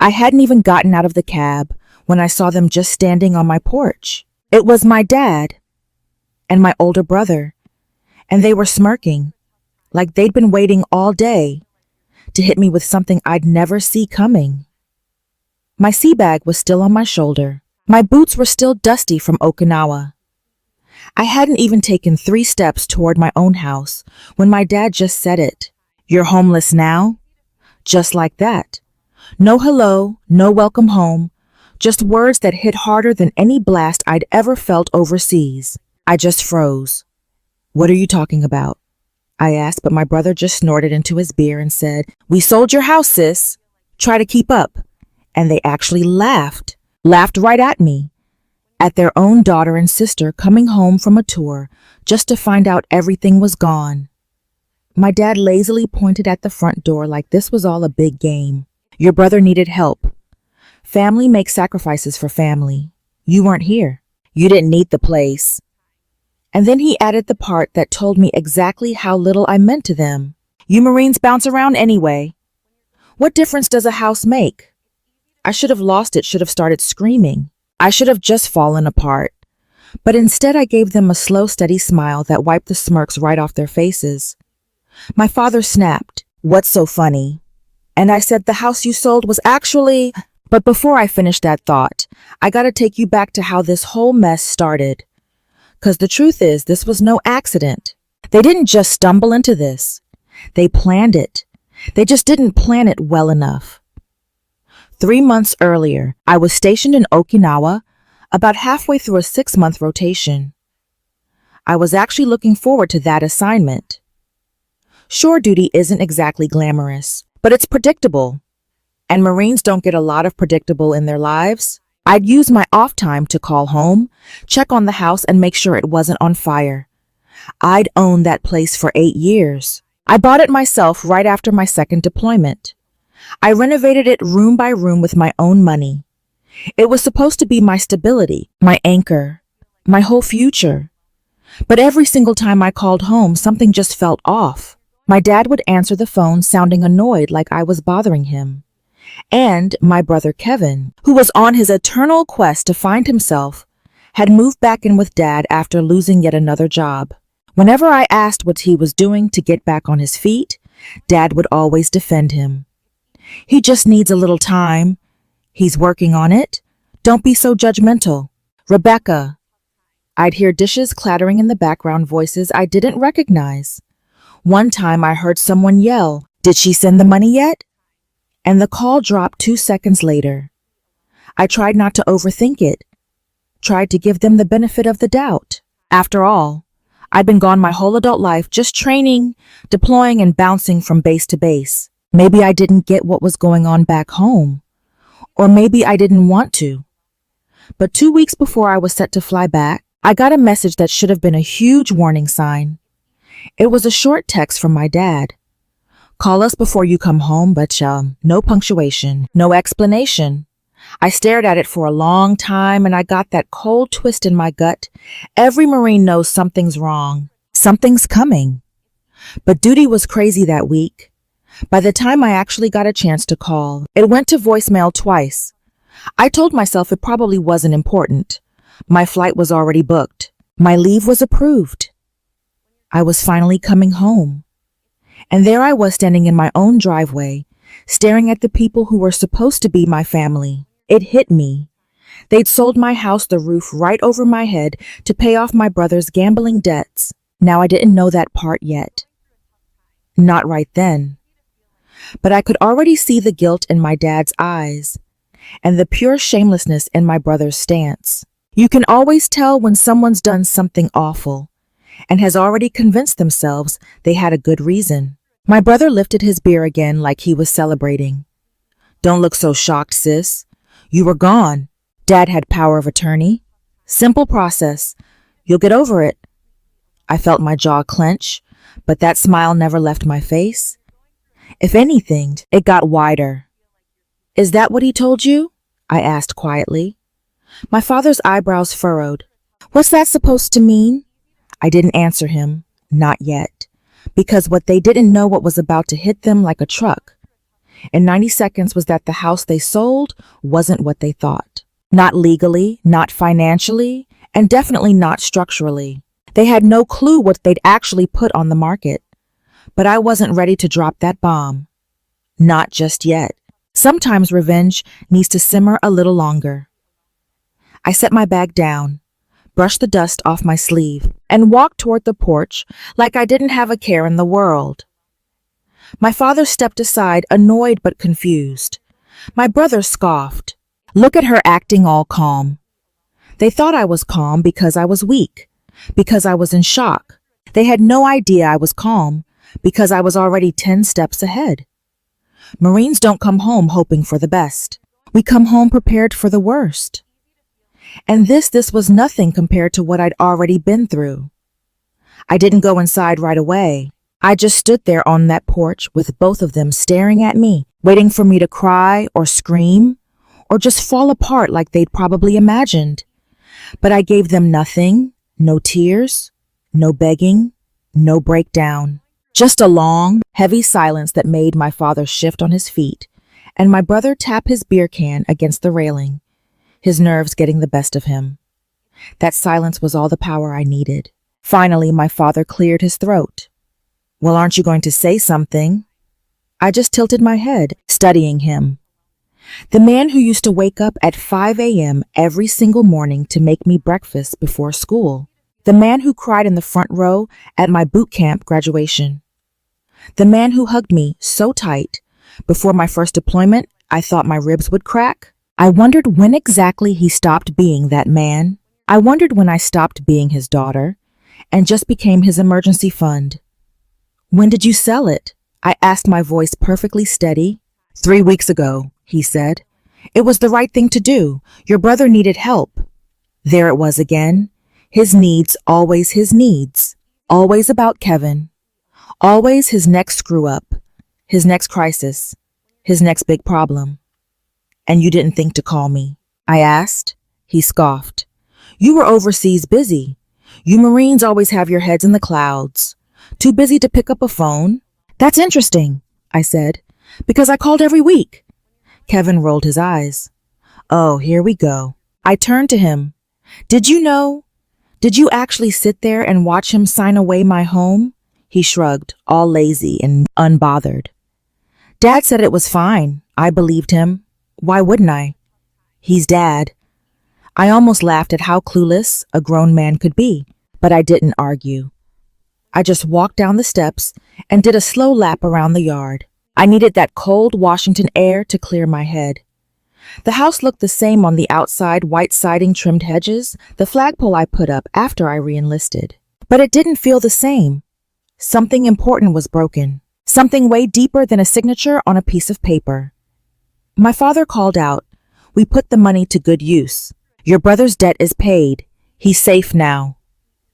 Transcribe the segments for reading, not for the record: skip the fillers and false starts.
I hadn't even gotten out of the cab when I saw them just standing on my porch. It was my dad and my older brother, and they were smirking, like they'd been waiting all day to hit me with something I'd never see coming. My sea bag was still on my shoulder. My boots were still dusty from Okinawa. I hadn't even taken 3 steps toward my own house when my dad just said it. "You're homeless now?" Just like that. No hello, no welcome home, just words that hit harder than any blast I'd ever felt overseas. I just froze. "What are you talking about?" I asked, but my brother just snorted into his beer and said, "We sold your house, sis. Try to keep up." And they actually laughed right at me, at their own daughter and sister coming home from a tour just to find out everything was gone. My dad lazily pointed at the front door like this was all a big game. "Your brother needed help. Family makes sacrifices for family. You weren't here. You didn't need the place." And then he added the part that told me exactly how little I meant to them. "You Marines bounce around anyway. What difference does a house make?" I should have lost it, should have started screaming. I should have just fallen apart. But instead I gave them a slow, steady smile that wiped the smirks right off their faces. My father snapped, "What's so funny?" And I said, "The house you sold was actually—" But before I finished that thought, I gotta take you back to how this whole mess started. 'Cause the truth is, this was no accident. They didn't just stumble into this. They planned it. They just didn't plan it well enough. 3 months earlier, I was stationed in Okinawa, about halfway through a 6-month rotation. I was actually looking forward to that assignment. Shore duty isn't exactly glamorous, but it's predictable. And Marines don't get a lot of predictable in their lives. I'd use my off time to call home, check on the house, and make sure it wasn't on fire. I'd owned that place for 8 years. I bought it myself right after my second deployment. I renovated it room by room with my own money. It was supposed to be my stability, my anchor, my whole future. But every single time I called home, something just felt off. My dad would answer the phone sounding annoyed like I was bothering him. And my brother Kevin, who was on his eternal quest to find himself, had moved back in with Dad after losing yet another job. Whenever I asked what he was doing to get back on his feet, Dad would always defend him. "He just needs a little time. He's working on it. Don't be so judgmental. Rebecca." I'd hear dishes clattering in the background, voices I didn't recognize. One time I heard someone yell, "Did she send the money yet?" And the call dropped 2 seconds later. I tried not to overthink it, tried to give them the benefit of the doubt. After all, I'd been gone my whole adult life, just training, deploying, and bouncing from base to base. Maybe I didn't get what was going on back home, or maybe I didn't want to. But 2 weeks before I was set to fly back, I got a message that should have been a huge warning sign. It was a short text from my dad. "Call us before you come home, but no punctuation, no explanation." I stared at it for a long time, and I got that cold twist in my gut. Every Marine knows something's wrong. Something's coming. But duty was crazy that week. By the time I actually got a chance to call, it went to voicemail twice. I told myself it probably wasn't important. My flight was already booked. My leave was approved. I was finally coming home. And there I was standing in my own driveway, staring at the people who were supposed to be my family. It hit me. They'd sold my house, the roof right over my head, to pay off my brother's gambling debts. Now I didn't know that part yet. Not right then. But I could already see the guilt in my dad's eyes, and the pure shamelessness in my brother's stance. You can always tell when someone's done something awful, and has already convinced themselves they had a good reason. My brother lifted his beer again like he was celebrating. "Don't look so shocked, sis. You were gone. Dad had power of attorney. Simple process. You'll get over it." I felt my jaw clench, but that smile never left my face. If anything, it got wider. "Is that what he told you?" I asked quietly. My father's eyebrows furrowed. "What's that supposed to mean?" I didn't answer him, not yet, because what they didn't know what was about to hit them like a truck. in 90 seconds was that the house they sold wasn't what they thought. Not legally, not financially, and definitely not structurally. They had no clue what they'd actually put on the market. But I wasn't ready to drop that bomb. Not just yet. Sometimes revenge needs to simmer a little longer. I set my bag down, brushed the dust off my sleeve, and walked toward the porch like I didn't have a care in the world. My father stepped aside, annoyed but confused. My brother scoffed. Look at her acting all calm. They thought I was calm because I was weak, because I was in shock. They had no idea I was calm because I was already 10 steps ahead. Marines don't come home hoping for the best. We come home prepared for the worst. And this was nothing compared to what I'd already been through. I didn't go inside right away. I just stood there on that porch with both of them staring at me, waiting for me to cry or scream or just fall apart like they'd probably imagined. But I gave them nothing, no tears, no begging, no breakdown. Just a long, heavy silence that made my father shift on his feet and my brother tap his beer can against the railing, his nerves getting the best of him. That silence was all the power I needed. Finally, my father cleared his throat. Well, aren't you going to say something? I just tilted my head, studying him. The man who used to wake up at 5 a.m. every single morning to make me breakfast before school. The man who cried in the front row at my boot camp graduation. The man who hugged me so tight, before my first deployment, I thought my ribs would crack. I wondered when exactly he stopped being that man. I wondered when I stopped being his daughter and just became his emergency fund. When did you sell it? I asked, my voice perfectly steady. 3 weeks ago, he said. It was the right thing to do. Your brother needed help. There it was again. His needs, always his needs. Always about Kevin. Always his next screw up, his next crisis, his next big problem. And you didn't think to call me? I asked. He scoffed. You were overseas busy. You Marines always have your heads in the clouds. Too busy to pick up a phone? That's interesting, I said, because I called every week. Kevin rolled his eyes. Oh, here we go. I turned to him. Did you know? Did you actually sit there and watch him sign away my home? He shrugged, all lazy and unbothered. Dad said it was fine. I believed him. Why wouldn't I? He's Dad. I almost laughed at how clueless a grown man could be, but I didn't argue. I just walked down the steps and did a slow lap around the yard. I needed that cold Washington air to clear my head. The house looked the same on the outside, white siding, trimmed hedges, the flagpole I put up after I re-enlisted. But it didn't feel the same. Something important was broken. Something way deeper than a signature on a piece of paper. My father called out, We put the money to good use. Your brother's debt is paid. He's safe now.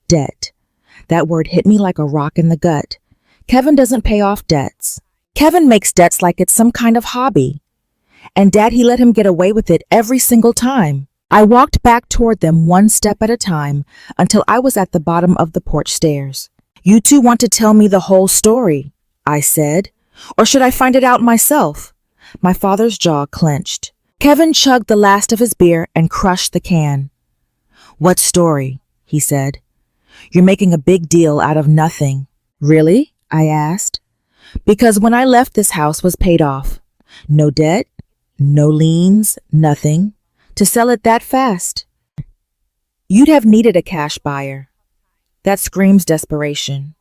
Debt. That word hit me like a rock in the gut. Kevin doesn't pay off debts. Kevin makes debts like it's some kind of hobby. And Dad, he let him get away with it every single time. I walked back toward them one step at a time until I was at the bottom of the porch stairs. You two want to tell me the whole story, I said. Or should I find it out myself? My father's jaw clenched. Kevin chugged the last of his beer and crushed the can. What story? He said. You're making a big deal out of nothing. Really? I asked. Because when I left, this house was paid off. No debt, no liens, nothing. To sell it that fast. You'd have needed a cash buyer. That screams desperation.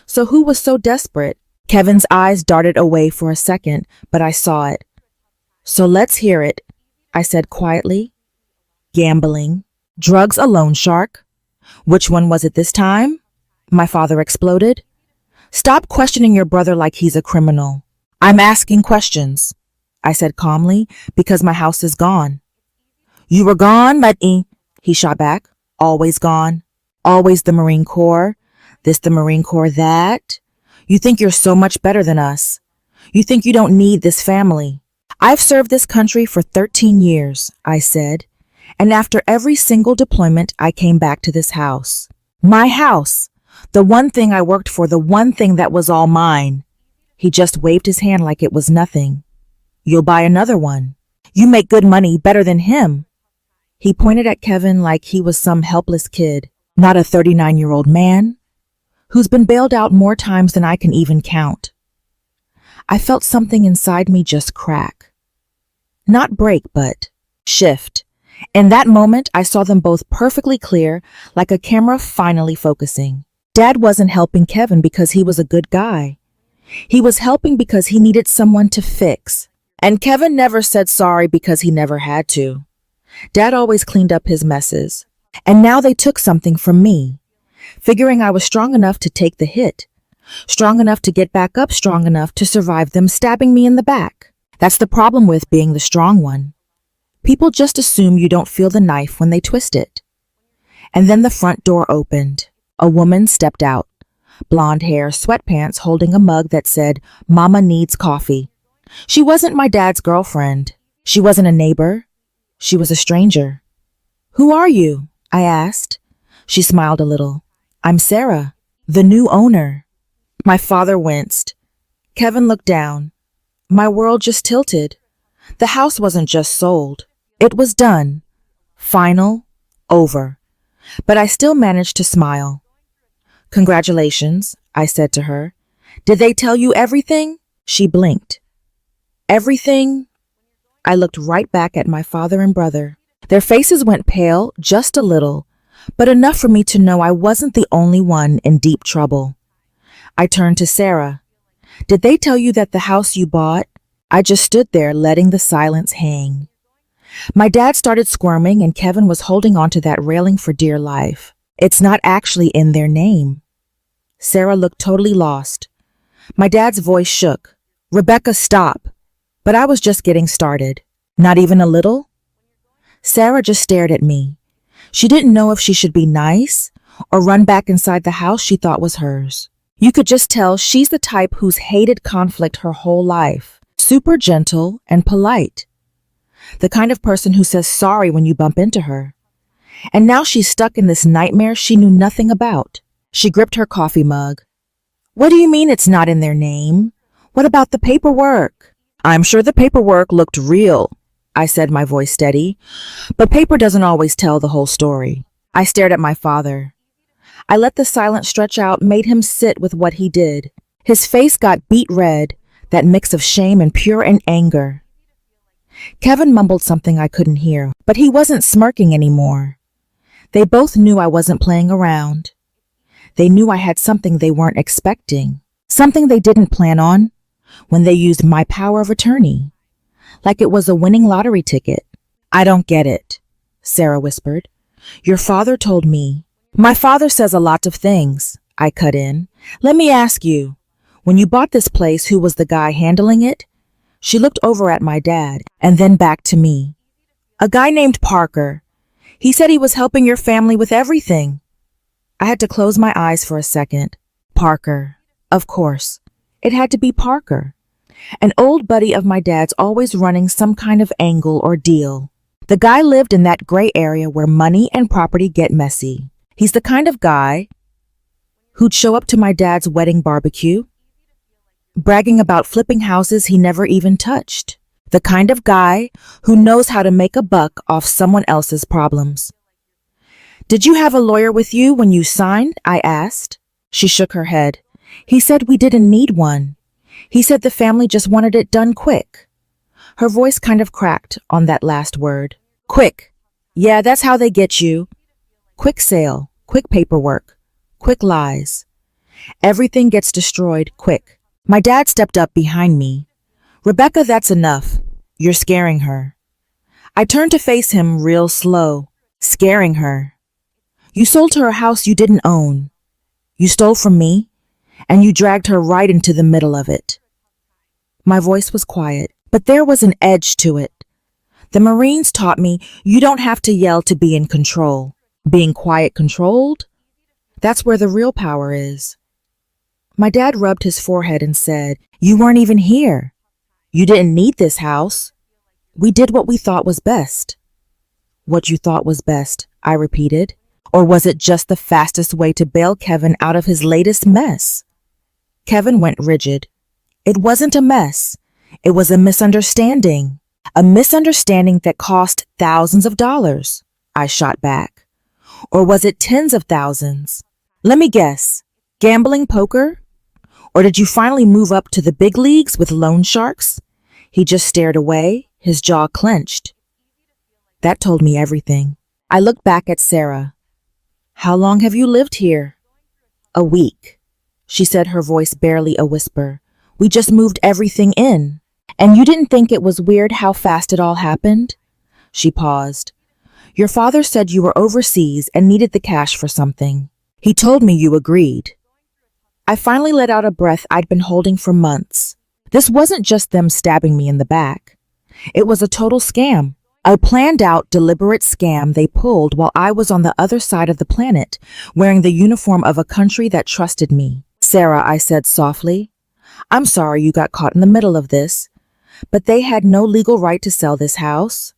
So who was so desperate? Kevin's eyes darted away for a second, but I saw it. So let's hear it, I said quietly. Gambling. Drugs, a loan shark. Which one was it this time? My father exploded. Stop questioning your brother like he's a criminal. I'm asking questions, I said calmly, because my house is gone. You were gone, Letty, he shot back. Always gone. Always the Marine Corps. This the Marine Corps that. You think you're so much better than us. You think you don't need this family. I've served this country for 13 years, I said. And after every single deployment, I came back to this house. My house. The one thing I worked for, the one thing that was all mine. He just waved his hand like it was nothing. You'll buy another one. You make good money, better than him. He pointed at Kevin like he was some helpless kid, not a 39-year-old man who's been bailed out more times than I can even count. I felt something inside me just crack. Not break, but shift. In that moment, I saw them both perfectly clear, like a camera finally focusing. Dad wasn't helping Kevin because he was a good guy. He was helping because he needed someone to fix. And Kevin never said sorry because he never had to. Dad always cleaned up his messes. And now they took something from me, figuring I was strong enough to take the hit, strong enough to get back up, strong enough to survive them stabbing me in the back. That's the problem with being the strong one. People just assume you don't feel the knife when they twist it. And then the front door opened. A woman stepped out, blonde hair, sweatpants, holding a mug that said, "Mama needs coffee." She wasn't my dad's girlfriend. She wasn't a neighbor. She was a stranger. "Who are you?" I asked. She smiled a little. "I'm Sarah, the new owner." My father winced. Kevin looked down. My world just tilted. The house wasn't just sold. It was done. Final. Over. But I still managed to smile. "Congratulations," I said to her. "Did they tell you everything?" She blinked. "Everything?" I looked right back at my father and brother. Their faces went pale, just a little, but enough for me to know I wasn't the only one in deep trouble. I turned to Sarah. "Did they tell you that the house you bought?" I just stood there letting the silence hang. My dad started squirming and Kevin was holding onto that railing for dear life. "It's not actually in their name." Sarah looked totally lost. My dad's voice shook. "Rebecca, stop." But I was just getting started. "Not even a little?" Sarah just stared at me. She didn't know if she should be nice or run back inside the house she thought was hers. You could just tell she's the type who's hated conflict her whole life. Super gentle and polite. The kind of person who says sorry when you bump into her. And now she's stuck in this nightmare she knew nothing about. She gripped her coffee mug. "What do you mean it's not in their name? What about the paperwork?" "I'm sure the paperwork looked real," I said, my voice steady. "But paper doesn't always tell the whole story." I stared at my father. I let the silence stretch out, made him sit with what he did. His face got beet red, that mix of shame and pure anger. Kevin mumbled something I couldn't hear, but he wasn't smirking anymore. They both knew I wasn't playing around. They knew I had something they weren't expecting, something they didn't plan on, when they used my power of attorney, like it was a winning lottery ticket. "I don't get it," Sarah whispered. "Your father told me." "My father says a lot of things," I cut in. "Let me ask you, when you bought this place, who was the guy handling it?" She looked over at my dad and then back to me. "A guy named Parker. He said he was helping your family with everything." I had to close my eyes for a second. Parker. Of course. It had to be Parker. An old buddy of my dad's, always running some kind of angle or deal. The guy lived in that gray area where money and property get messy. He's the kind of guy who'd show up to my dad's wedding barbecue, bragging about flipping houses he never even touched. The kind of guy who knows how to make a buck off someone else's problems. "Did you have a lawyer with you when you signed?" I asked. She shook her head. "He said we didn't need one. He said the family just wanted it done quick." Her voice kind of cracked on that last word. "Quick. Yeah, that's how they get you. Quick sale, quick paperwork, quick lies. Everything gets destroyed quick." My dad stepped up behind me. "Rebecca, that's enough. You're scaring her." I turned to face him real slow. "Scaring her? You sold her a house you didn't own. You stole from me, and you dragged her right into the middle of it." My voice was quiet, but there was an edge to it. The Marines taught me you don't have to yell to be in control. Being quiet, controlled, that's where the real power is. My dad rubbed his forehead and said, "You weren't even here. You didn't need this house. We did what we thought was best." "What you thought was best," I repeated. Or was it just the fastest way to bail Kevin out of his latest mess? Kevin went rigid. "It wasn't a mess. It was a misunderstanding. A misunderstanding that cost thousands of dollars, I shot back. Or was it tens of thousands? Let me guess. Gambling poker? Or did you finally move up to the big leagues with loan sharks? He just stared away, his jaw clenched. That told me everything. I looked back at Sarah. How long have you lived here? A week, she said, her voice barely a whisper. We just moved everything in. And you didn't think it was weird how fast it all happened? She paused. Your father said you were overseas and needed the cash for something. He told me you agreed. I finally let out a breath I'd been holding for months. This wasn't just them stabbing me in the back. It was a total scam. A planned-out, deliberate scam they pulled while I was on the other side of the planet, wearing the uniform of a country that trusted me. Sarah, I said softly, I'm sorry you got caught in the middle of this, but they had no legal right to sell this house.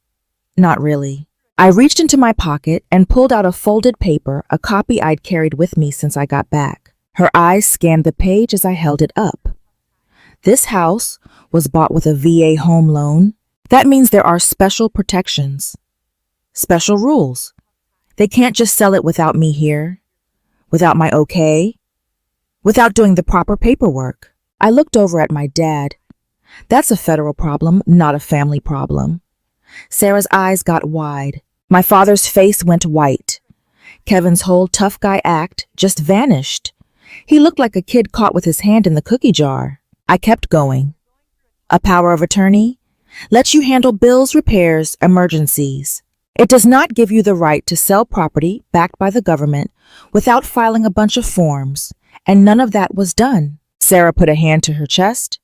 Not really. I reached into my pocket and pulled out a folded paper, a copy I'd carried with me since I got back. Her eyes scanned the page as I held it up. This house was bought with a VA home loan. That means there are special protections, special rules. They can't just sell it without me here, without my okay, without doing the proper paperwork. I looked over at my dad. That's a federal problem, not a family problem. Sarah's eyes got wide. My father's face went white. Kevin's whole tough guy act just vanished. He looked like a kid caught with his hand in the cookie jar. I kept going. A power of attorney lets you handle bills, repairs, emergencies. It does not give you the right to sell property backed by the government without filing a bunch of forms, and none of that was done. Sarah put a hand to her chest.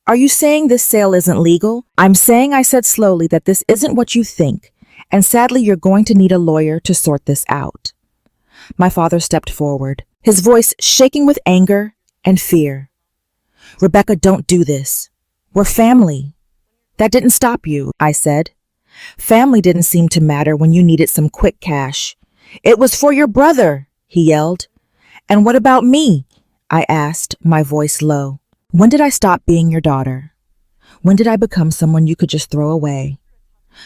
Are you saying this sale isn't legal? I'm saying, I said slowly, that this isn't what you think, and sadly you're going to need a lawyer to sort this out. My father stepped forward, his voice shaking with anger and fear. Rebecca, don't do this. We're family. That didn't stop you, I said. Family didn't seem to matter when you needed some quick cash. It was for your brother, he yelled. And what about me? I asked, my voice low. When did I stop being your daughter? When did I become someone you could just throw away?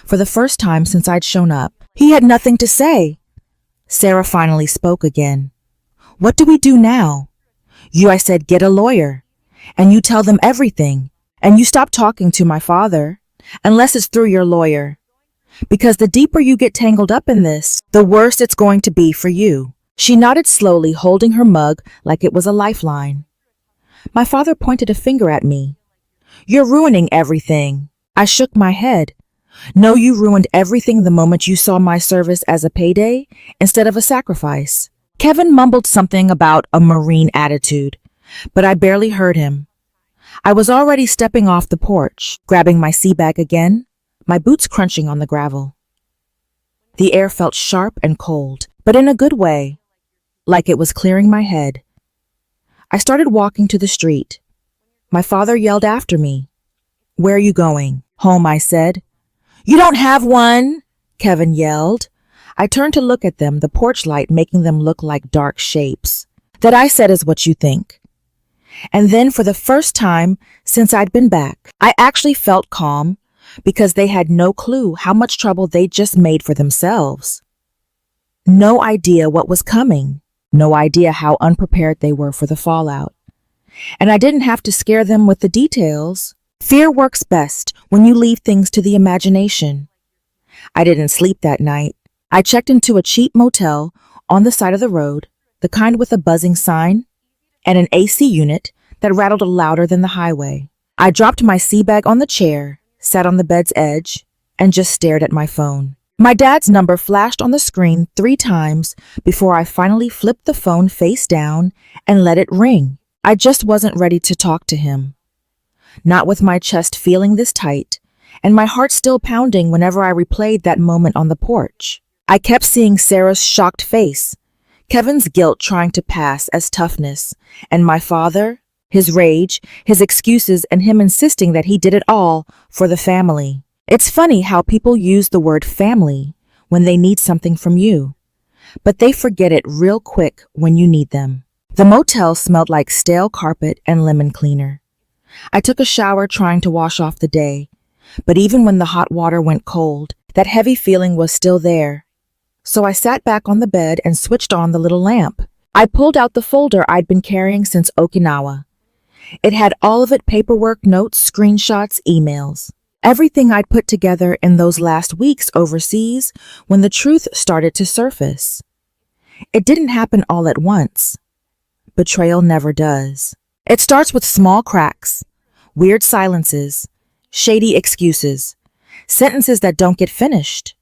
For the first time since I'd shown up, he had nothing to say. Sarah finally spoke again. What do we do now? I said, get a lawyer. And you tell them everything. And you stop talking to my father, unless it's through your lawyer. Because the deeper you get tangled up in this, the worse it's going to be for you. She nodded slowly, holding her mug like it was a lifeline. My father pointed a finger at me. You're ruining everything. I shook my head. No, you ruined everything the moment you saw my service as a payday instead of a sacrifice. Kevin mumbled something about a Marine attitude, but I barely heard him. I was already stepping off the porch, grabbing my sea bag again, my boots crunching on the gravel. The air felt sharp and cold, but in a good way, like it was clearing my head. I started walking to the street. My father yelled after me. Where are you going? Home, I said. You don't have one, Kevin yelled. I turned to look at them, the porch light making them look like dark shapes. That, I said, is what you think. And then for the first time since I'd been back, I actually felt calm because they had no clue how much trouble they'd just made for themselves. No idea what was coming. No idea how unprepared they were for the fallout. And I didn't have to scare them with the details. Fear works best when you leave things to the imagination. I didn't sleep that night. I checked into a cheap motel on the side of the road, the kind with a buzzing sign, and an AC unit that rattled louder than the highway. I dropped my sea bag on the chair, sat on the bed's edge, and just stared at my phone. My dad's number flashed on the screen 3 times before I finally flipped the phone face down and let it ring. I just wasn't ready to talk to him. Not with my chest feeling this tight, and my heart still pounding whenever I replayed that moment on the porch. I kept seeing Sarah's shocked face, Kevin's guilt trying to pass as toughness, and my father, his rage, his excuses, and him insisting that he did it all for the family. It's funny how people use the word family when they need something from you, but they forget it real quick when you need them. The motel smelled like stale carpet and lemon cleaner. I took a shower trying to wash off the day, but even when the hot water went cold, that heavy feeling was still there. So I sat back on the bed and switched on the little lamp. I pulled out the folder I'd been carrying since Okinawa. It had all of it: paperwork, notes, screenshots, emails. Everything I'd put together in those last weeks overseas when the truth started to surface. It didn't happen all at once. Betrayal never does. It starts with small cracks, weird silences, shady excuses, sentences that don't get finished.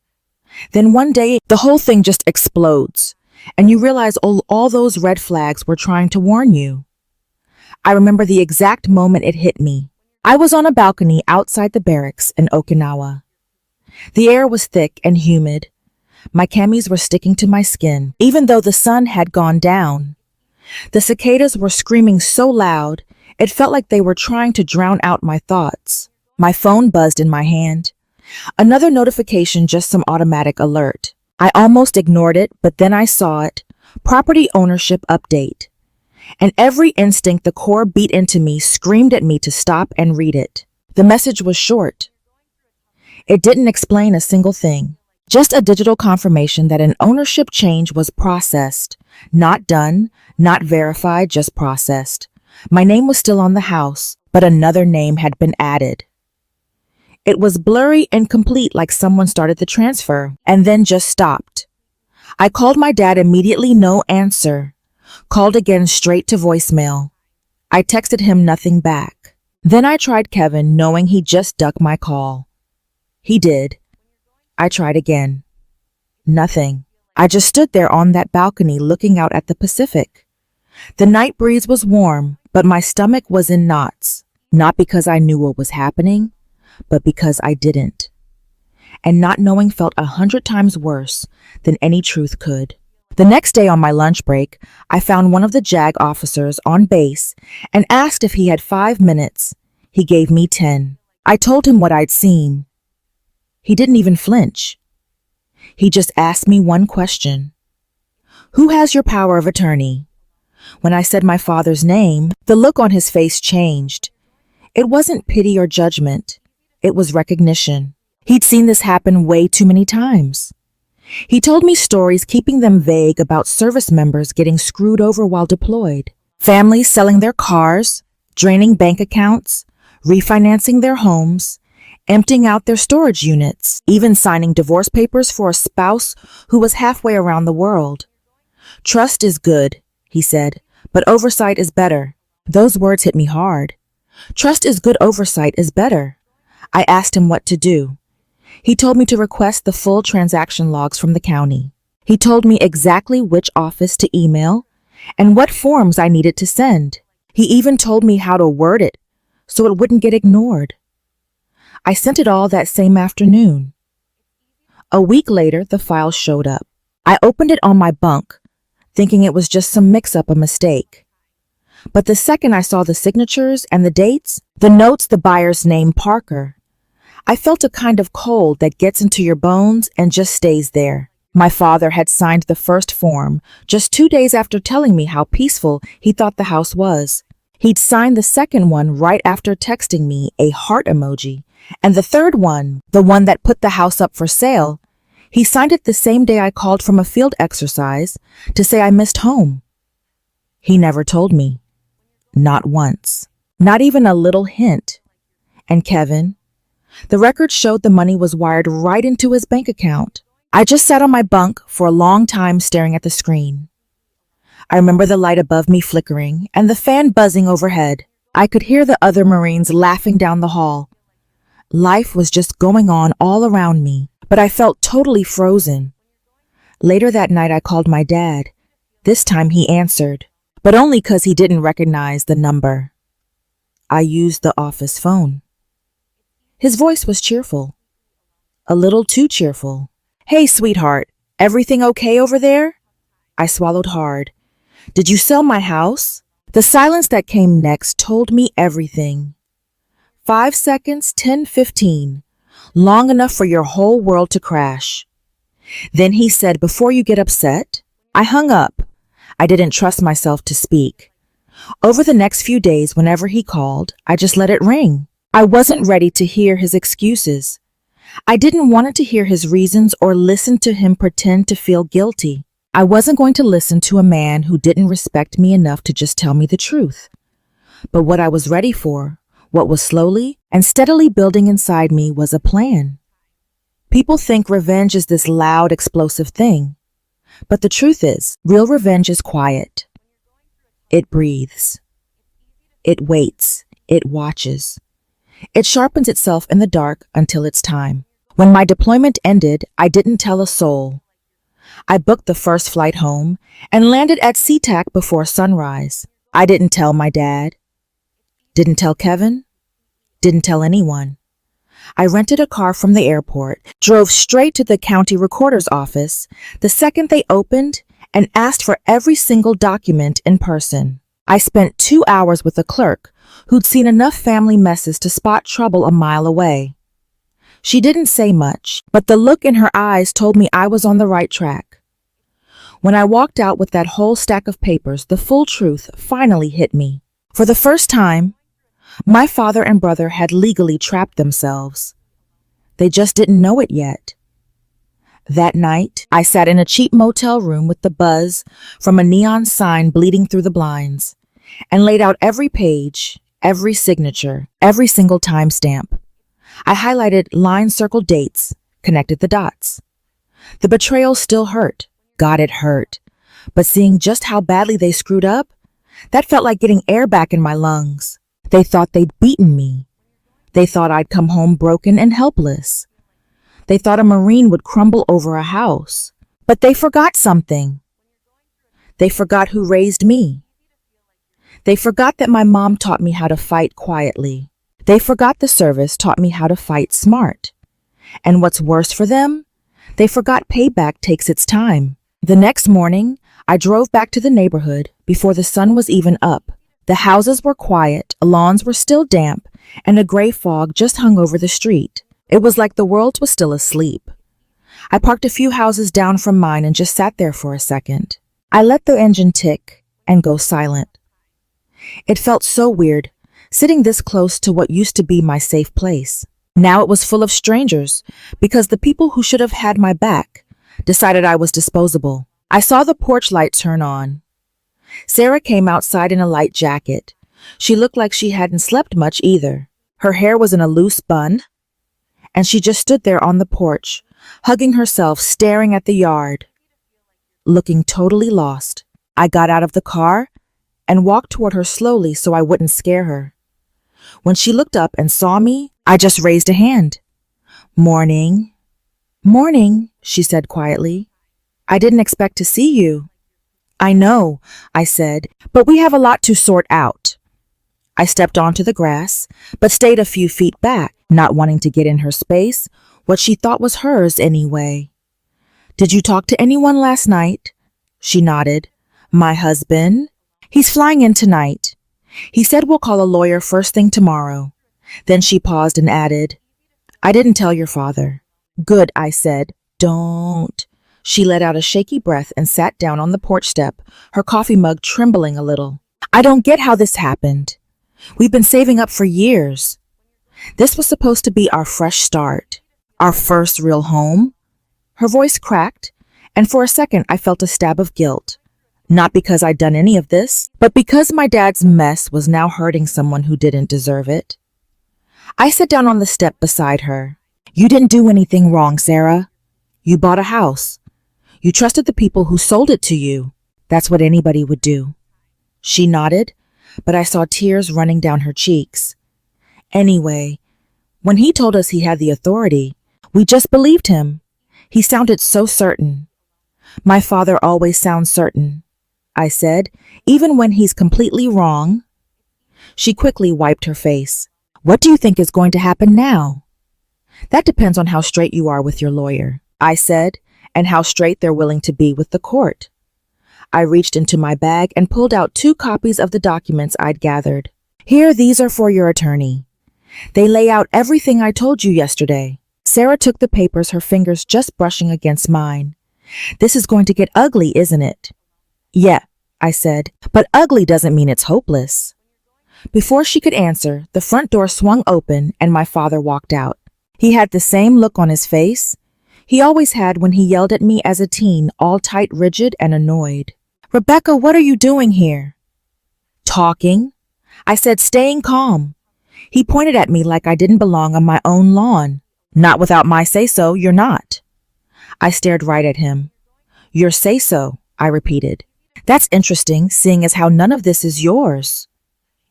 Then one day, the whole thing just explodes, and you realize all those red flags were trying to warn you. I remember the exact moment it hit me. I was on a balcony outside the barracks in Okinawa. The air was thick and humid. My camis were sticking to my skin, even though the sun had gone down. The cicadas were screaming so loud, it felt like they were trying to drown out my thoughts. My phone buzzed in my hand. Another notification, just some automatic alert. I almost ignored it, but then I saw it. Property ownership update. And every instinct the core beat into me screamed at me to stop and read it. The message was short. It didn't explain a single thing. Just a digital confirmation that an ownership change was processed. Not done, not verified, just processed. My name was still on the house, but another name had been added. It was blurry and complete, like someone started the transfer and then just stopped. I called my dad immediately, no answer. Called again, straight to voicemail. I texted him, nothing back. Then I tried Kevin, knowing he'd just duck my call. He did. I tried again. Nothing. I just stood there on that balcony looking out at the Pacific. The night breeze was warm, but my stomach was in knots. Not because I knew what was happening, but because I didn't. And not knowing felt 100 times worse than any truth could. The next day on my lunch break, I found one of the JAG officers on base and asked if he had 5 minutes. He gave me 10. I told him what I'd seen. He didn't even flinch. He just asked me one question. Who has your power of attorney? When I said my father's name, the look on his face changed. It wasn't pity or judgment. It was recognition. He'd seen this happen way too many times. He told me stories, keeping them vague, about service members getting screwed over while deployed, families selling their cars, draining bank accounts, refinancing their homes, emptying out their storage units, even signing divorce papers for a spouse who was halfway around the world. Trust is good, he said, but oversight is better. Those words hit me hard. Trust is good, oversight is better. I asked him what to do. He told me to request the full transaction logs from the county. He told me exactly which office to email and what forms I needed to send. He even told me how to word it so it wouldn't get ignored. I sent it all that same afternoon. A week later, the file showed up. I opened it on my bunk, thinking it was just some mix-up, a mistake. But the second I saw the signatures and the dates, the notes, the buyer's name, Parker, I felt a kind of cold that gets into your bones and just stays there. My father had signed the first form just 2 days after telling me how peaceful he thought the house was. He'd signed the second one right after texting me a heart emoji. And the third one, the one that put the house up for sale, he signed it the same day I called from a field exercise to say I missed home. He never told me. Not once. Not even a little hint. And Kevin? The record showed the money was wired right into his bank account. I just sat on my bunk for a long time staring at the screen. I remember the light above me flickering and the fan buzzing overhead. I could hear the other Marines laughing down the hall. Life was just going on all around me, but I felt totally frozen. Later that night, I called my dad. This time he answered, but only 'cause he didn't recognize the number. I used the office phone. His voice was cheerful. A little too cheerful. Hey, sweetheart, everything okay over there? I swallowed hard. Did you sell my house? The silence that came next told me everything. 5 seconds, 10, 15. Long enough for your whole world to crash. Then he said, before you get upset. I hung up. I didn't trust myself to speak. Over the next few days, whenever he called, I just let it ring. I wasn't ready to hear his excuses. I didn't want to hear his reasons or listen to him pretend to feel guilty. I wasn't going to listen to a man who didn't respect me enough to just tell me the truth. But what I was ready for, what was slowly and steadily building inside me, was a plan. People think revenge is this loud, explosive thing. But the truth is, real revenge is quiet. It breathes. It waits. It watches. It sharpens itself in the dark until it's time. When my deployment ended, I didn't tell a soul. I booked the first flight home and landed at SeaTac before sunrise. I didn't tell my dad. Didn't tell Kevin. Didn't tell anyone. I rented a car from the airport, drove straight to the county recorder's office the second they opened, and asked for every single document in person. I spent 2 hours with a clerk who'd seen enough family messes to spot trouble a mile away. She didn't say much, but the look in her eyes told me I was on the right track. When I walked out with that whole stack of papers, the full truth finally hit me. For the first time, my father and brother had legally trapped themselves. They just didn't know it yet. That night, I sat in a cheap motel room with the buzz from a neon sign bleeding through the blinds, and laid out every page, every signature, every single timestamp. I highlighted line-circled dates, connected the dots. The betrayal still hurt. God, it hurt. But seeing just how badly they screwed up, that felt like getting air back in my lungs. They thought they'd beaten me. They thought I'd come home broken and helpless. They thought a Marine would crumble over a house. But they forgot something. They forgot who raised me. They forgot that my mom taught me how to fight quietly. They forgot the service taught me how to fight smart. And what's worse for them, they forgot payback takes its time. The next morning, I drove back to the neighborhood before the sun was even up. The houses were quiet, lawns were still damp, and a gray fog just hung over the street. It was like the world was still asleep. I parked a few houses down from mine and just sat there for a second. I let the engine tick and go silent. It felt so weird, sitting this close to what used to be my safe place. Now it was full of strangers, because the people who should have had my back decided I was disposable. I saw the porch light turn on. Sarah came outside in a light jacket. She looked like she hadn't slept much either. Her hair was in a loose bun, and she just stood there on the porch, hugging herself, staring at the yard, looking totally lost. I got out of the car and walked toward her slowly so I wouldn't scare her. When she looked up and saw me, I just raised a hand. "Morning." "Morning," she said quietly. "I didn't expect to see you." "I know," I said, "but we have a lot to sort out." I stepped onto the grass, but stayed a few feet back, not wanting to get in her space, what she thought was hers anyway. "Did you talk to anyone last night?" She nodded. "My husband? He's flying in tonight. He said we'll call a lawyer first thing tomorrow." Then she paused and added, "I didn't tell your father." "Good," I said. "Don't." She let out a shaky breath and sat down on the porch step, her coffee mug trembling a little. "I don't get how this happened. We've been saving up for years. This was supposed to be our fresh start, our first real home." Her voice cracked, and for a second I felt a stab of guilt. Not because I'd done any of this, but because my dad's mess was now hurting someone who didn't deserve it. I sat down on the step beside her. "You didn't do anything wrong, Sarah. You bought a house. You trusted the people who sold it to you. That's what anybody would do." She nodded, but I saw tears running down her cheeks. Anyway, when he told us he had the authority, we just believed him. He sounded so certain. "My father always sounds certain," I said, "even when he's completely wrong." She quickly wiped her face. "What do you think is going to happen now?" "That depends on how straight you are with your lawyer," I said, "and how straight they're willing to be with the court." I reached into my bag and pulled out 2 copies of the documents I'd gathered. "Here, these are for your attorney. They lay out everything I told you yesterday." Sarah took the papers, her fingers just brushing against mine. "This is going to get ugly, isn't it?" "Yeah, I said, but ugly doesn't mean it's hopeless. Before she could answer, the front door swung open and my father walked out. He had the same look on his face he always had when he yelled at me as a teen, all tight, rigid, and annoyed. Rebecca, what are you doing here? Talking. I said, staying calm. He pointed at me like I didn't belong on my own lawn. Not without my say-so, you're not. I stared right at him. Your say-so, I repeated. That's interesting, seeing as how none of this is yours.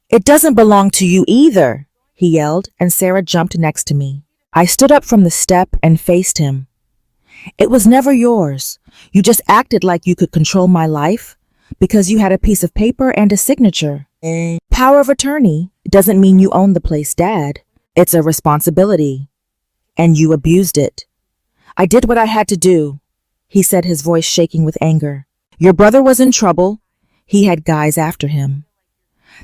It doesn't belong to you either, he yelled, and Sarah jumped next to me. I stood up from the step and faced him. It was never yours. You just acted like you could control my life because you had a piece of paper and a signature. Power of attorney doesn't mean you own the place, Dad. It's a responsibility. And you abused it. I did what I had to do, he said, his voice shaking with anger. Your brother was in trouble. He had guys after him.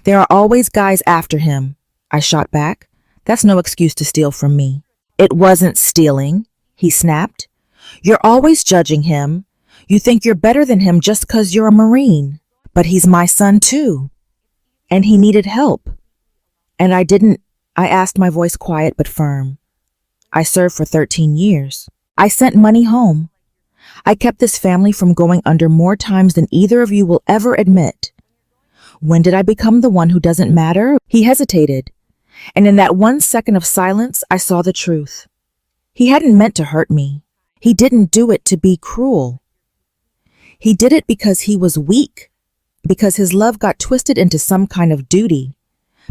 There are always guys after him, I shot back. That's no excuse to steal from me. It wasn't stealing, he snapped. You're always judging him. You think you're better than him just 'cause you're a Marine. But he's my son too. And he needed help. And I asked, my voice quiet but firm. I served for 13 years. I sent money home. I kept this family from going under more times than either of you will ever admit. When did I become the one who doesn't matter? He hesitated. And in that 1 second of silence, I saw the truth. He hadn't meant to hurt me. He didn't do it to be cruel. He did it because he was weak, because his love got twisted into some kind of duty,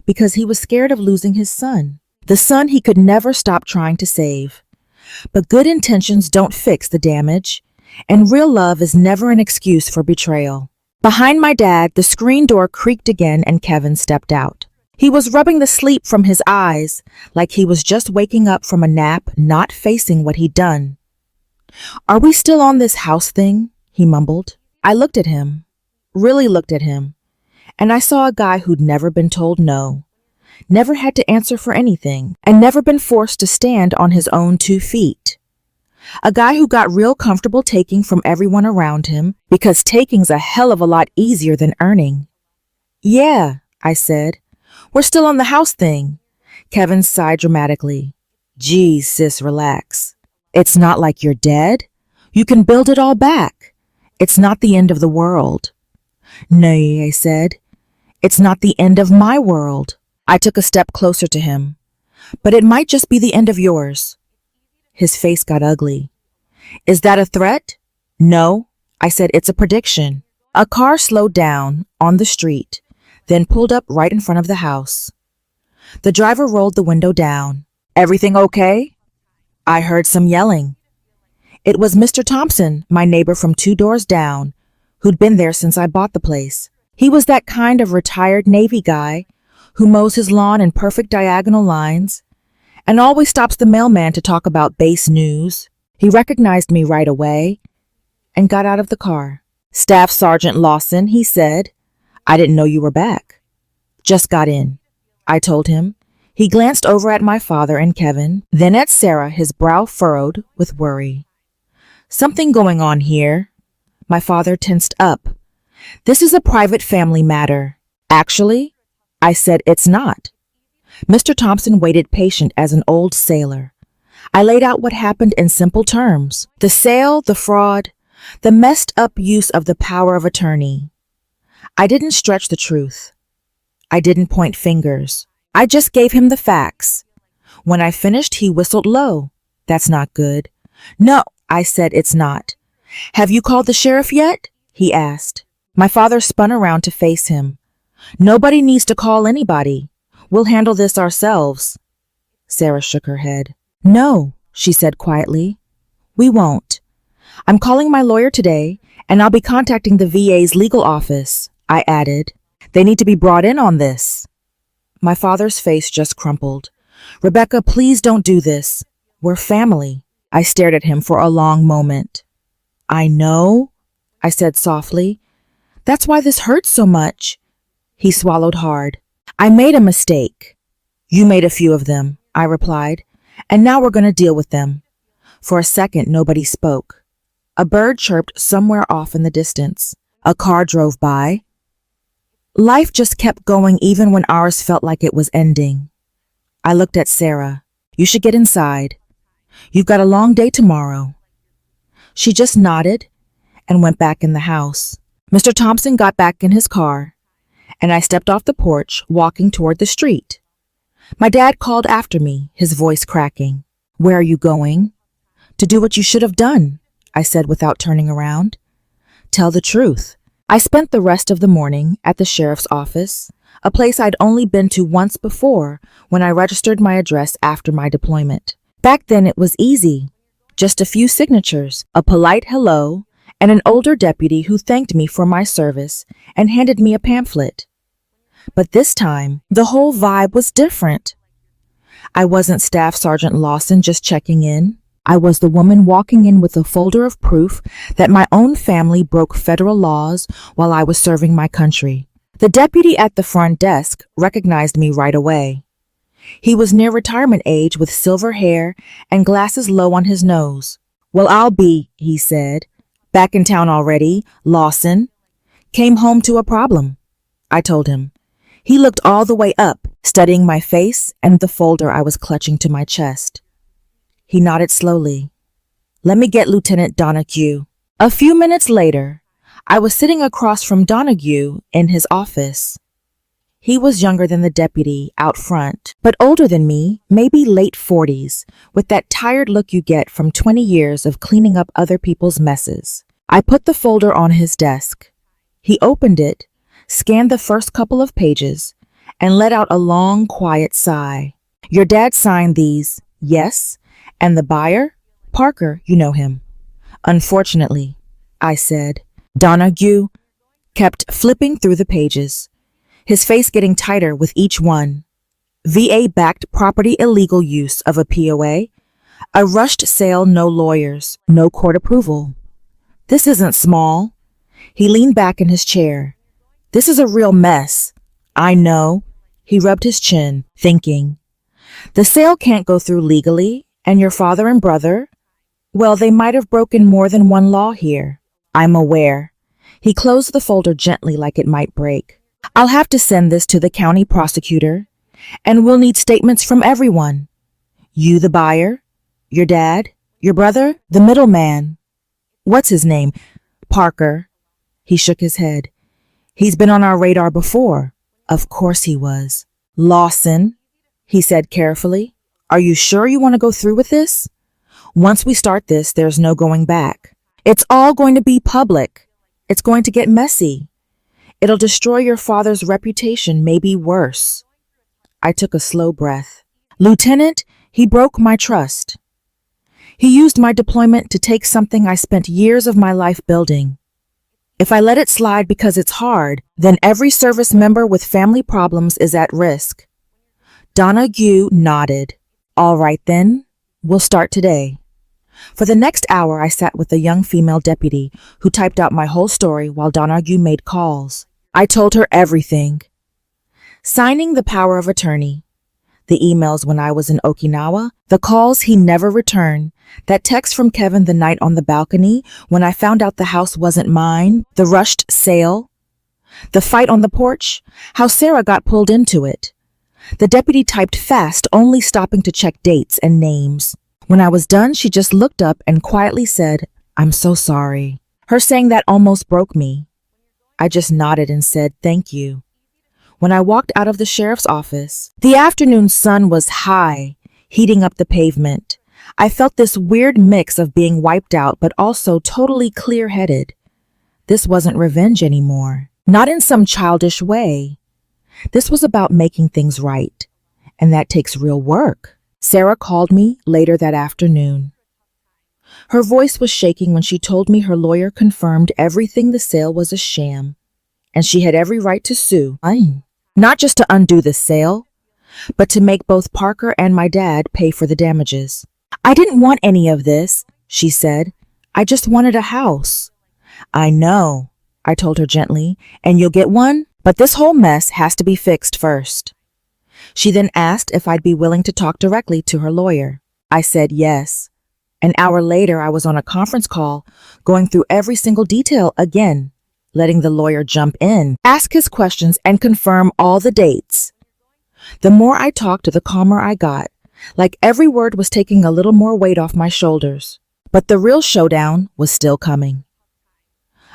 because he was scared of losing his son, the son he could never stop trying to save. But good intentions don't fix the damage, and real love is never an excuse for betrayal. Behind my dad, the screen door creaked again and Kevin stepped out. He was rubbing the sleep from his eyes like he was just waking up from a nap, not facing what he'd done. Are we still on this house thing? He mumbled. I looked at him, really looked at him, and I saw a guy who'd never been told no, never had to answer for anything, and never been forced to stand on his own 2 feet. A guy who got real comfortable taking from everyone around him because taking's a hell of a lot easier than earning. Yeah, I said. We're still on the house thing. Kevin sighed dramatically. Geez, sis, relax. It's not like you're dead. You can build it all back. It's not the end of the world. Nay, I said. It's not the end of my world. I took a step closer to him. But it might just be the end of yours. His face got ugly. Is that a threat? No, I said, it's a prediction. A car slowed down on the street, then pulled up right in front of the house. The driver rolled the window down. Everything okay? I heard some yelling. It was Mr. Thompson, my neighbor from 2 doors down, who'd been there since I bought the place. He was that kind of retired Navy guy who mows his lawn in perfect diagonal lines and always stops the mailman to talk about base news. He recognized me right away and got out of the car. Staff Sergeant Lawson, he said. I didn't know you were back. Just got in, I told him. He glanced over at my father and Kevin, then at Sarah, his brow furrowed with worry. Something going on here. My father tensed up. This is a private family matter. Actually, I said, it's not. Mr. Thompson waited patient as an old sailor. I laid out what happened in simple terms. The sale, the fraud, the messed up use of the power of attorney. I didn't stretch the truth. I didn't point fingers. I just gave him the facts. When I finished, he whistled low. That's not good. No, I said, it's not. Have you called the sheriff yet? He asked. My father spun around to face him. Nobody needs to call anybody. We'll handle this ourselves. Sarah shook her head. No, she said quietly. We won't. I'm calling my lawyer today, and I'll be contacting the VA's legal office, I added. They need to be brought in on this. My father's face just crumpled. Rebecca, please don't do this. We're family. I stared at him for a long moment. I know, I said softly. That's why this hurts so much. He swallowed hard. I made a mistake. You made a few of them, I replied, and now we're going to deal with them. For a second, nobody spoke. A bird chirped somewhere off in the distance. A car drove by. Life just kept going even when ours felt like it was ending. I looked at Sarah. You should get inside. You've got a long day tomorrow. She just nodded and went back in the house. Mr. Thompson got back in his car, and I stepped off the porch, walking toward the street. My dad called after me, his voice cracking. Where are you going? To do what you should have done, I said without turning around. Tell the truth. I spent the rest of the morning at the sheriff's office, a place I'd only been to once before when I registered my address after my deployment. Back then it was easy. Just a few signatures, a polite hello, and an older deputy who thanked me for my service and handed me a pamphlet. But this time, the whole vibe was different. I wasn't Staff Sergeant Lawson just checking in. I was the woman walking in with a folder of proof that my own family broke federal laws while I was serving my country. The deputy at the front desk recognized me right away. He was near retirement age with silver hair and glasses low on his nose. Well, I'll be, he said. Back in town already, Lawson. Came home to a problem, I told him. He looked all the way up, studying my face and the folder I was clutching to my chest. He nodded slowly. Let me get Lieutenant Donahue. A few minutes later, I was sitting across from Donahue in his office. He was younger than the deputy out front, but older than me, maybe late 40s, with that tired look you get from 20 years of cleaning up other people's messes. I put the folder on his desk. He opened it, scanned the first couple of pages, and let out a long, quiet sigh. Your dad signed these, yes? And the buyer? Parker, you know him. Unfortunately, I said. Donahue kept flipping through the pages, his face getting tighter with each one. VA-backed property illegal use of a POA, a rushed sale, no lawyers, no court approval. This isn't small. He leaned back in his chair. This is a real mess. I know. He rubbed his chin, thinking. The sale can't go through legally. And your father and brother? Well, they might have broken more than one law here. I'm aware. He closed the folder gently like it might break. I'll have to send this to the county prosecutor, and we'll need statements from everyone. You, the buyer, your dad, your brother, the middleman. What's his name? Parker. He shook his head. He's been on our radar before. Of course he was. Lawson, he said carefully. Are you sure you want to go through with this? Once we start this, there's no going back. It's all going to be public. It's going to get messy. It'll destroy your father's reputation, maybe worse. I took a slow breath. Lieutenant, he broke my trust. He used my deployment to take something I spent years of my life building. If I let it slide because it's hard, then every service member with family problems is at risk. Donahue nodded. All right then, we'll start today. For the next hour, I sat with a young female deputy who typed out my whole story while Donahue made calls. I told her everything. Signing the power of attorney, the emails when I was in Okinawa, the calls he never returned, that text from Kevin the night on the balcony when I found out the house wasn't mine, the rushed sale, the fight on the porch, how Sarah got pulled into it. The deputy typed fast, only stopping to check dates and names. When I was done, she just looked up and quietly said, I'm so sorry. Her saying that almost broke me. I just nodded and said, thank you. When I walked out of the sheriff's office, the afternoon sun was high, heating up the pavement. I felt this weird mix of being wiped out, but also totally clear-headed. This wasn't revenge anymore, not in some childish way. This was about making things right, and that takes real work. Sarah called me later that afternoon. Her voice was shaking when she told me her lawyer confirmed everything the sale was a sham, and she had every right to sue. Not just to undo the sale, but to make both Parker and my dad pay for the damages. I didn't want any of this, she said. I just wanted a house. I know, I told her gently, and you'll get one? But this whole mess has to be fixed first. She then asked if I'd be willing to talk directly to her lawyer. I said yes. An hour later, I was on a conference call, going through every single detail again. letting the lawyer jump in, ask his questions, and confirm all the dates. The more I talked, the calmer I got, like every word was taking a little more weight off my shoulders. But the real showdown was still coming.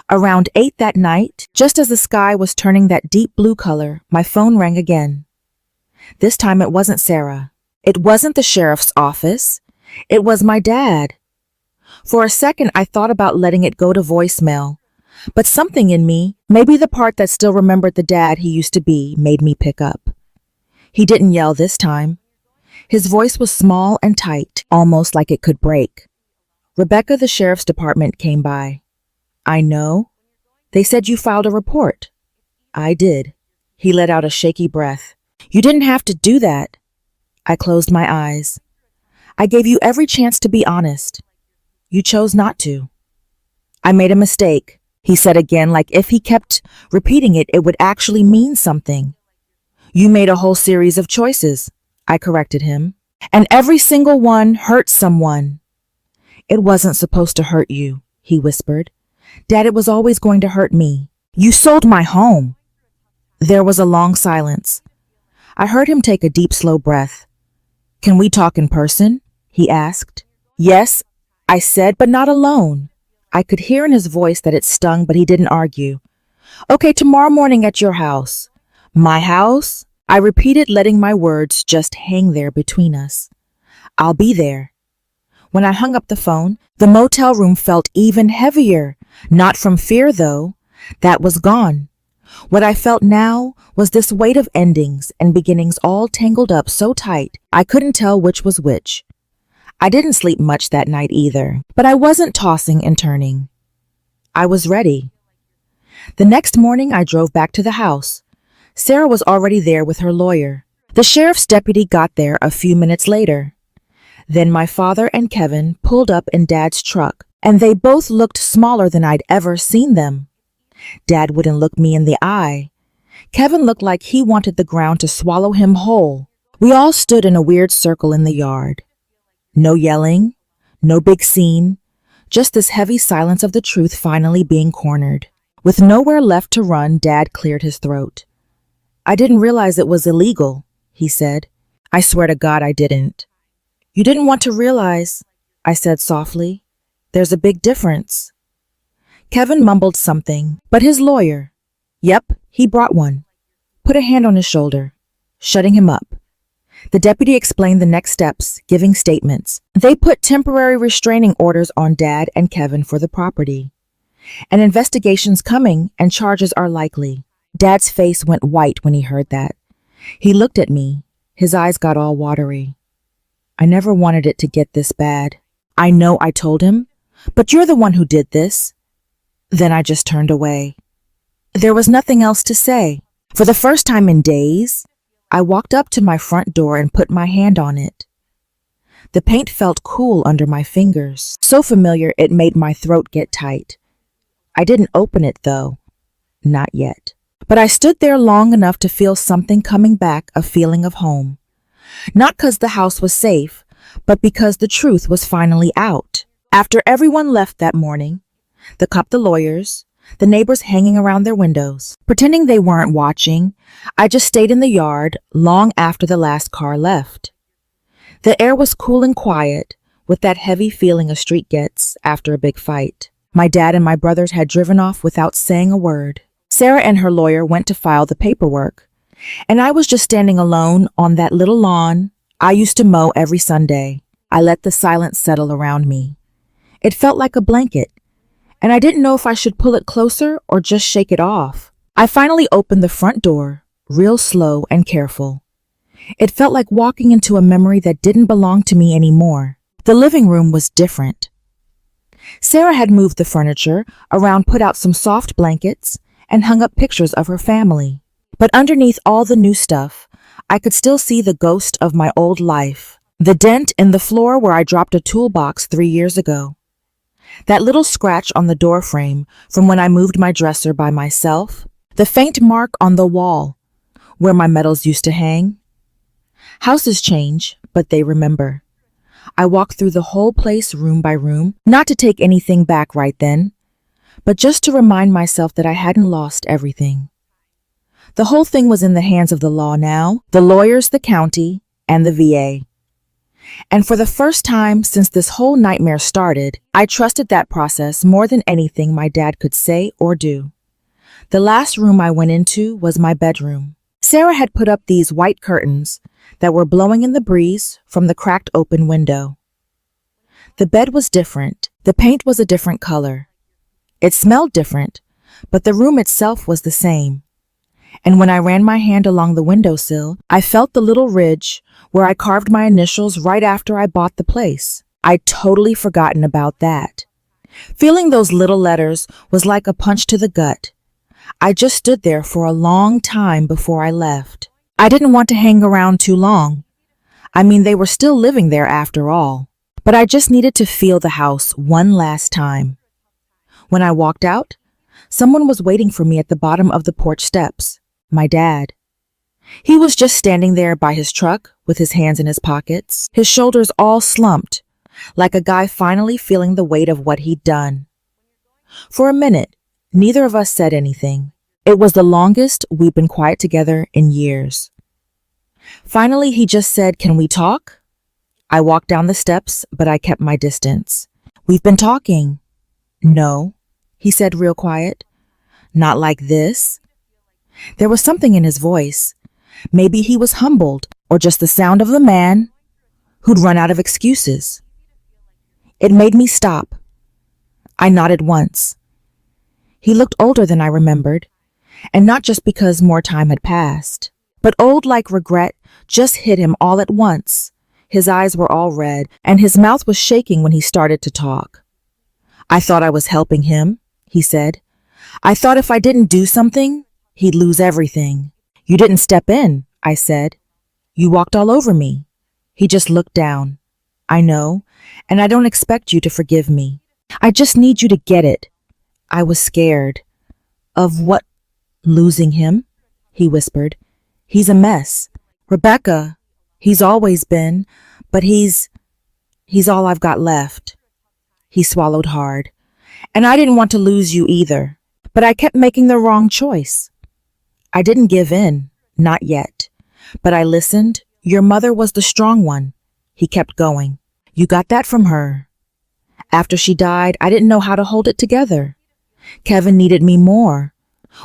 Around 8 that night, just as the sky was turning that deep blue color, my phone rang again. This time it wasn't Sarah. It wasn't the sheriff's office. It was my dad. For a second, I thought about letting it go to voicemail, but something in me, maybe the part that still remembered the dad he used to be, made me pick up. He didn't yell this time. His voice was small and tight, almost like it could break. Rebecca, the sheriff's department, came by. I know. They said you filed a report. I did. He let out a shaky breath. You didn't have to do that. I closed my eyes. I gave you every chance to be honest. You chose not to. I made a mistake, he said again, like if he kept repeating it, it would actually mean something. You made a whole series of choices, I corrected him, and every single one hurt someone. It wasn't supposed to hurt you, he whispered. Dad, it was always going to hurt me. You sold my home. There was a long silence. I heard him take a deep, slow breath. Can we talk in person? He asked. Yes, I said, but not alone. I could hear in his voice that it stung, but he didn't argue. Okay, tomorrow morning at your house. My house? I repeated, letting my words just hang there between us. I'll be there. When I hung up the phone, the motel room felt even heavier. Not from fear, though. That was gone. What I felt now was this weight of endings and beginnings all tangled up so tight I couldn't tell which was which. I didn't sleep much that night either, but I wasn't tossing and turning. I was ready. The next morning I drove back to the house. Sarah was already there with her lawyer. The sheriff's deputy got there a few minutes later. Then my father and Kevin pulled up in Dad's truck, and they both looked smaller than I'd ever seen them. Dad wouldn't look me in the eye. Kevin looked like he wanted the ground to swallow him whole. We all stood in a weird circle in the yard. No yelling, no big scene, just this heavy silence of the truth finally being cornered. With nowhere left to run, Dad cleared his throat. I didn't realize it was illegal, he said. I swear to God I didn't. You didn't want to realize, I said softly. There's a big difference. Kevin mumbled something, but his lawyer, yep, he brought one, put a hand on his shoulder, shutting him up. The deputy explained the next steps, giving statements. They put temporary restraining orders on Dad and Kevin for the property. An investigation's coming and charges are likely. Dad's face went white when he heard that. He looked at me. His eyes got all watery. I never wanted it to get this bad. I know, I told him, but you're the one who did this. Then I just turned away. There was nothing else to say. For the first time in days, I walked up to my front door and put my hand on it. The paint felt cool under my fingers, so familiar it made my throat get tight. I didn't open it, though. Not yet. But I stood there long enough to feel something coming back, a feeling of home. Not because the house was safe, but because the truth was finally out. After everyone left that morning, the cop, the lawyers, the neighbors hanging around their windows, pretending they weren't watching, I just stayed in the yard long after the last car left. The air was cool and quiet, with that heavy feeling a street gets after a big fight. My dad and my brothers had driven off without saying a word. Sarah and her lawyer went to file the paperwork, and I was just standing alone on that little lawn I used to mow every Sunday. I let the silence settle around me. It felt like a blanket, and I didn't know if I should pull it closer or just shake it off. I finally opened the front door, real slow and careful. It felt like walking into a memory that didn't belong to me anymore. The living room was different. Sarah had moved the furniture around, put out some soft blankets, and hung up pictures of her family. But underneath all the new stuff, I could still see the ghost of my old life. The dent in the floor where I dropped a toolbox 3 years ago. That little scratch on the door frame from when I moved my dresser by myself. The faint mark on the wall where my medals used to hang. Houses change, but they remember. I walked through the whole place room by room, not to take anything back right then, but just to remind myself that I hadn't lost everything. The whole thing was in the hands of the law now, the lawyers, the county, and the VA. And for the first time since this whole nightmare started, I trusted that process more than anything my dad could say or do. The last room I went into was my bedroom. Sarah had put up these white curtains that were blowing in the breeze from the cracked open window. The bed was different. The paint was a different color. It smelled different, but the room itself was the same. And when I ran my hand along the windowsill, I felt the little ridge where I carved my initials right after I bought the place. I'd totally forgotten about that. Feeling those little letters was like a punch to the gut. I just stood there for a long time before I left. I didn't want to hang around too long. I mean, they were still living there after all. But I just needed to feel the house one last time. When I walked out, someone was waiting for me at the bottom of the porch steps. My dad. He was just standing there by his truck with his hands in his pockets, his shoulders all slumped, like a guy finally feeling the weight of what he'd done. For a minute, neither of us said anything. It was the longest we'd been quiet together in years. Finally, he just said, "Can we talk?" I walked down the steps, but I kept my distance. "We've been talking." "No," he said real quiet. "Not like this." There was something in his voice. Maybe he was humbled, or just the sound of the man who'd run out of excuses. It made me stop. I nodded once. He looked older than I remembered, and not just because more time had passed, but old like regret just hit him all at once. His eyes were all red, and his mouth was shaking when he started to talk. "I thought I was helping him," he said. "I thought if I didn't do something, he'd lose everything." "You didn't step in," I said. "You walked all over me." He just looked down. "I know, and I don't expect you to forgive me. I just need you to get it." I was scared. "Of what? Losing him?" he whispered. "He's a mess. Rebecca, he's always been, but he's all I've got left." He swallowed hard. "And I didn't want to lose you either, but I kept making the wrong choice. I didn't give in, not yet, but I listened. Your mother was the strong one." He kept going. "You got that from her. After she died, I didn't know how to hold it together. Kevin needed me more,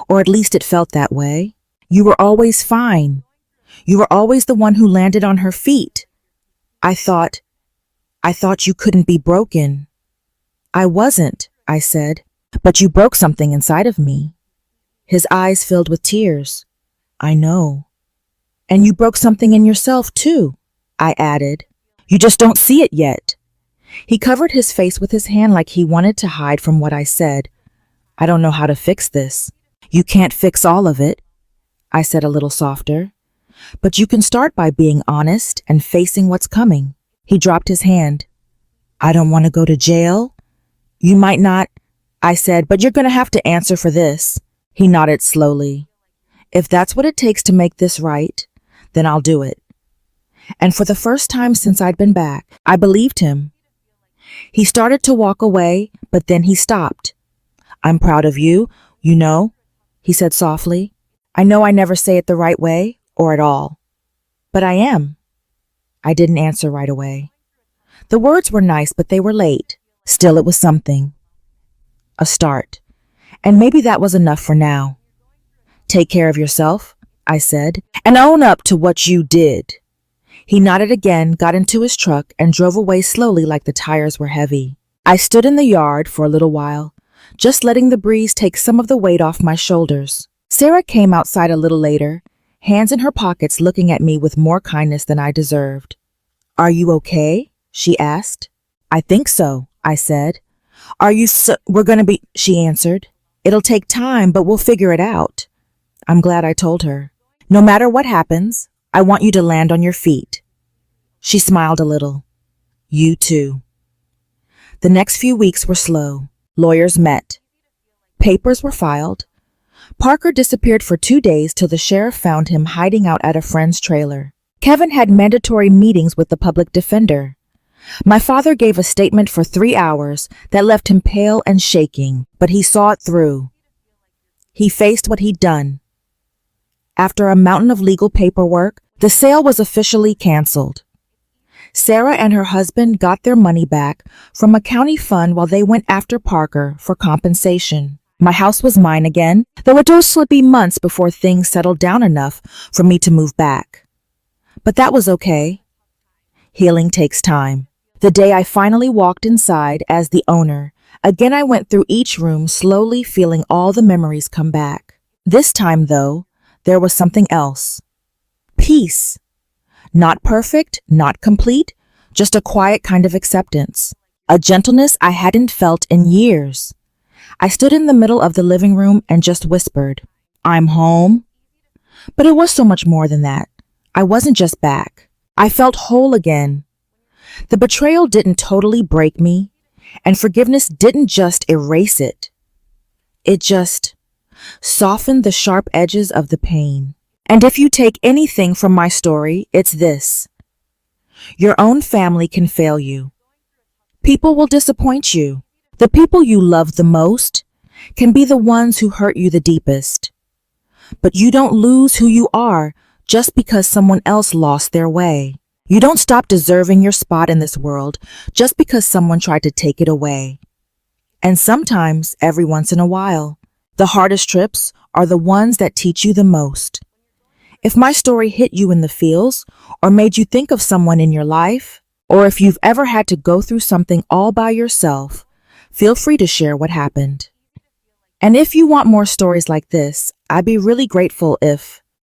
or at least it felt that way. You were always fine. You were always the one who landed on her feet. I thought you couldn't be broken." "I wasn't," I said, "but you broke something inside of me." His eyes filled with tears. "I know." "And you broke something in yourself too," I added. "You just don't see it yet." He covered his face with his hand like he wanted to hide from what I said. "I don't know how to fix this." "You can't fix all of it," I said a little softer. "But you can start by being honest and facing what's coming." He dropped his hand. "I don't want to go to jail." "You might not," I said, "but you're going to have to answer for this." He nodded slowly. "If that's what it takes to make this right, then I'll do it." And for the first time since I'd been back, I believed him. He started to walk away, but then he stopped. "I'm proud of you, you know," he said softly. "I know I never say it the right way, or at all. But I am." I didn't answer right away. The words were nice, but they were late. Still, it was something. A start. And maybe that was enough for now. "Take care of yourself," I said, "and own up to what you did." He nodded again, got into his truck, and drove away slowly like the tires were heavy. I stood in the yard for a little while, just letting the breeze take some of the weight off my shoulders. Sarah came outside a little later, hands in her pockets, looking at me with more kindness than I deserved. "Are you okay?" she asked. "I think so," I said. "Are you We're gonna be," she answered. "It'll take time, but we'll figure it out." I'm glad I told her. "No matter what happens, I want you to land on your feet." She smiled a little. "You too." The next few weeks were slow. Lawyers met. Papers were filed. Parker disappeared for 2 days till the sheriff found him hiding out at a friend's trailer. Kevin had mandatory meetings with the public defender. My father gave a statement for 3 hours that left him pale and shaking, but he saw it through. He faced what he'd done. After a mountain of legal paperwork, the sale was officially canceled. Sarah and her husband got their money back from a county fund while they went after Parker for compensation. My house was mine again, though it would still be months before things settled down enough for me to move back. But that was okay. Healing takes time. The day I finally walked inside as the owner, again I went through each room slowly feeling all the memories come back. This time, though, there was something else. Peace. Not perfect, not complete, just a quiet kind of acceptance. A gentleness I hadn't felt in years. I stood in the middle of the living room and just whispered, "I'm home." But it was so much more than that. I wasn't just back. I felt whole again. The betrayal didn't totally break me, and forgiveness didn't just erase it. It just softened the sharp edges of the pain. And if you take anything from my story, it's this. Your own family can fail you. People will disappoint you. The people you love the most can be the ones who hurt you the deepest. But you don't lose who you are just because someone else lost their way. You don't stop deserving your spot in this world just because someone tried to take it away. And sometimes, every once in a while, the hardest trips are the ones that teach you the most. If my story hit you in the feels or made you think of someone in your life, or if you've ever had to go through something all by yourself, feel free to share what happened. And if you want more stories like this, I'd be really grateful if